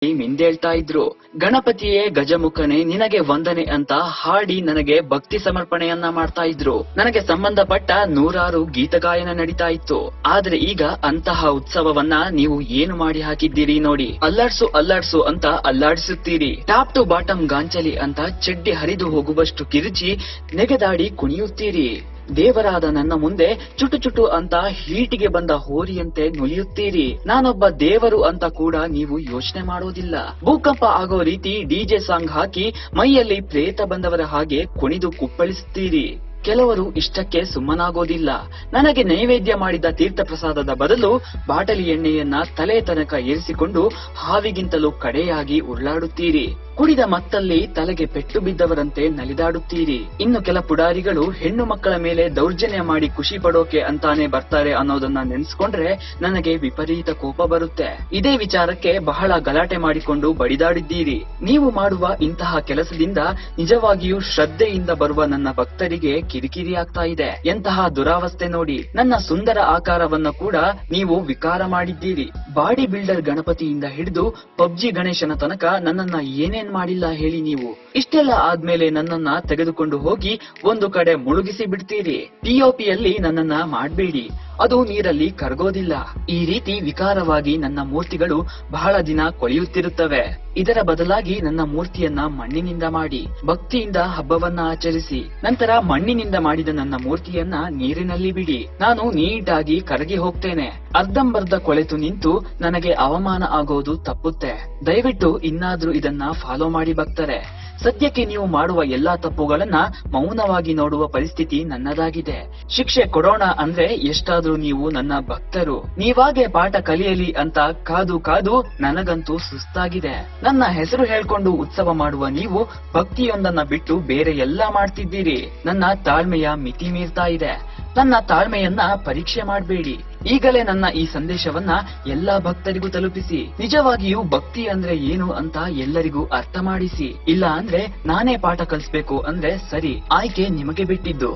ಮಿಂದೇಳ್ತಾ ಇದ್ರು. ಗಣಪತಿಯೇ ಗಜಮುಖನೇ ನಿನಗೆ ವಂದನೆ ಅಂತ ಹಾಡಿ ನನಗೆ ಭಕ್ತಿ ಸಮರ್ಪಣೆಯನ್ನ ಮಾಡ್ತಾ ಇದ್ರು. ನನಗೆ ಸಂಬಂಧಪಟ್ಟ ನೂರಾರು ಗೀತಗಾಯನ ನಡೀತಾ ಇತ್ತು. ಆದ್ರೆ ಈಗ ಅಂತಹ ಉತ್ಸವವನ್ನ ನೀವು ಏನು ಮಾಡಿ ಹಾಕಿದ್ದೀರಿ ನೋಡಿ. ಅಲ್ಲಾಡ್ಸು ಅಲ್ಲಾಡ್ಸು ಅಂತ ಅಲ್ಲಾಡಿಸುತ್ತೀರಿ. ಟಾಪ್ ಟು ಬಾಟಮ್ ಗಾಂಚಲಿ ಅಂತ ಚಡ್ಡಿ ಹರಿದು ಹೋಗುವಷ್ಟು ಕಿರುಚಿ ನೆಗೆದಾಡಿ ಕುಣಿಯುತ್ತೀರಿ. ದೇವರಾದ ನನ್ನ ಮುಂದೆ ಚುಟು ಚುಟು ಅಂತ ಹೀಟಿಗೆ ಬಂದ ಹೋರಿಯಂತೆ ನುಲಿಯುತ್ತೀರಿ. ನಾನೊಬ್ಬ ದೇವರು ಅಂತ ಕೂಡ ನೀವು ಯೋಚನೆ ಮಾಡೋದಿಲ್ಲ. ಭೂಕಂಪ ಆಗೋ ರೀತಿ ಡಿಜೆ ಸಾಂಗ್ ಹಾಕಿ ಮೈಯಲ್ಲಿ ಪ್ರೇತ ಬಂದವರ ಹಾಗೆ ಕುಣಿದು ಕುಪ್ಪಳಿಸುತ್ತೀರಿ. ಕೆಲವರು ಇಷ್ಟಕ್ಕೆ ಸುಮ್ಮನಾಗೋದಿಲ್ಲ. ನನಗೆ ನೈವೇದ್ಯ ಮಾಡಿದ ತೀರ್ಥ ಪ್ರಸಾದದ ಬದಲು ಬಾಟಲಿ ಎಣ್ಣೆಯನ್ನ ತಲೆ ತನಕ ಏರಿಸಿಕೊಂಡು ಹಾವಿಗಿಂತಲೂ ಕಡೆಯಾಗಿ ಉರುಳಾಡುತ್ತೀರಿ. ಕುಡಿದ ಮತ್ತಲ್ಲಿ ತಲೆಗೆ ಪೆಟ್ಟು ಬಿದ್ದವರಂತೆ ನಲಿದಾಡುತ್ತೀರಿ. ಇನ್ನು ಕೆಲ ಪುಡಾರಿಗಳು ಹೆಣ್ಣು ಮಕ್ಕಳ ಮೇಲೆ ದೌರ್ಜನ್ಯ ಮಾಡಿ ಖುಷಿ ಪಡೋಕೆ ಅಂತಾನೆ ಬರ್ತಾರೆ ಅನ್ನೋದನ್ನ ನೆನೆಸ್ಕೊಂಡ್ರೆ ನನಗೆ ವಿಪರೀತ ಕೋಪ ಬರುತ್ತೆ. ಇದೇ ವಿಚಾರಕ್ಕೆ ಬಹಳ ಗಲಾಟೆ ಮಾಡಿಕೊಂಡು ಬಡಿದಾಡಿದ್ದೀರಿ. ನೀವು ಮಾಡುವ ಇಂತಹ ಕೆಲಸದಿಂದ ನಿಜವಾಗಿಯೂ ಶ್ರದ್ಧೆಯಿಂದ ಬರುವ ನನ್ನ ಭಕ್ತರಿಗೆ ಕಿರಿಕಿರಿ ಆಗ್ತಾ ಇದೆ. ಎಂತಹ ದುರಾವಸ್ಥೆ ನೋಡಿ. ನನ್ನ ಸುಂದರ ಆಕಾರವನ್ನ ಕೂಡ ನೀವು ವಿಕಾರ ಮಾಡಿದ್ದೀರಿ. ಬಾಡಿ ಬಿಲ್ಡರ್ ಗಣಪತಿಯಿಂದ ಹಿಡಿದು ಪಬ್ಜಿ ಗಣೇಶನ ತನಕ ನನ್ನನ್ನ ಏನೇನ್ ಮಾಡಿಲ್ಲ ಹೇಳಿ ನೀವು. ಇಷ್ಟೆಲ್ಲ ಆದ್ಮೇಲೆ ನನ್ನನ್ನ ತೆಗೆದುಕೊಂಡು ಹೋಗಿ ಒಂದು ಕಡೆ ಮುಳುಗಿಸಿ ಬಿಡ್ತೀರಿ. ಪಿಒಪಿಯಲ್ಲಿ ನನ್ನನ್ನ ಮಾಡ್ಬೇಡಿ, ಅದು ನೀರಲ್ಲಿ ಕರಗೋದಿಲ್ಲ. ಈ ರೀತಿ ವಿಕಾರವಾಗಿ ನನ್ನ ಮೂರ್ತಿಗಳು ಬಹಳ ದಿನ ಕೊಳೆಯುತ್ತಿರುತ್ತವೆ. ಇದರ ಬದಲಾಗಿ ನನ್ನ ಮೂರ್ತಿಯನ್ನ ಮಣ್ಣಿನಿಂದ ಮಾಡಿ ಭಕ್ತಿಯಿಂದ ಹಬ್ಬವನ್ನ ಆಚರಿಸಿ. ನಂತರ ಮಣ್ಣಿನಿಂದ ಮಾಡಿದ ನನ್ನ ಮೂರ್ತಿಯನ್ನ ನೀರಿನಲ್ಲಿ ಬಿಡಿ. ನಾನು ನೀಟಾಗಿ ಕರಗಿ ಹೋಗ್ತೇನೆ. ಅರ್ಧಂಬರ್ಧ ಕೊಳೆತು ನಿಂತು ನನಗೆ ಅವಮಾನ ಆಗೋದು ತಪ್ಪುತ್ತೆ. ದಯವಿಟ್ಟು ಇನ್ನಾದ್ರೂ ಇದನ್ನ ಫಾಲೋ ಮಾಡಿ ಭಕ್ತರೆ. ಸದ್ಯಕ್ಕೆ ನೀವು ಮಾಡುವ ಎಲ್ಲಾ ತಪ್ಪುಗಳನ್ನ ಮೌನವಾಗಿ ನೋಡುವ ಪರಿಸ್ಥಿತಿ ನನ್ನದಾಗಿದೆ. ಶಿಕ್ಷೆ ಕೊಡೋಣ ಅಂದ್ರೆ ಎಷ್ಟಾದ್ರೂ ನೀವು ನನ್ನ ಭಕ್ತರು. ನೀವಾಗೆ ಪಾಠ ಕಲಿಯಲಿ ಅಂತ ಕಾದು ಕಾದು ನನಗಂತೂ ಸುಸ್ತಾಗಿದೆ. ನನ್ನ ಹೆಸರು ಹೇಳ್ಕೊಂಡು ಉತ್ಸವ ಮಾಡುವ ನೀವು ಭಕ್ತಿಯೊಂದನ್ನ ಬಿಟ್ಟು ಬೇರೆ ಎಲ್ಲಾ ಮಾಡ್ತಿದ್ದೀರಿ. ನನ್ನ ತಾಳ್ಮೆಯ ಮಿತಿ ಮೀರ್ತಾ ಇದೆ. ನನ್ನ ತಾಳ್ಮೆಯನ್ನ ಪರೀಕ್ಷೆ ಮಾಡಬೇಡಿ. ಈಗಲೇ ನನ್ನ ಈ ಸಂದೇಶವನ್ನ ಎಲ್ಲಾ ಭಕ್ತರಿಗೂ ತಲುಪಿಸಿ. ನಿಜವಾಗಿಯೂ ಭಕ್ತಿ ಅಂದ್ರೆ ಏನು ಅಂತ ಎಲ್ಲರಿಗೂ ಅರ್ಥ ಮಾಡಿಸಿ. ಇಲ್ಲ ಅಂದ್ರೆ ನಾನೇ ಪಾಠ ಕಲಿಸ್ಬೇಕು ಅಂದ್ರೆ ಸರಿ, ಆಯ್ಕೆ ನಿಮಗೆ ಬಿಟ್ಟಿದ್ದು.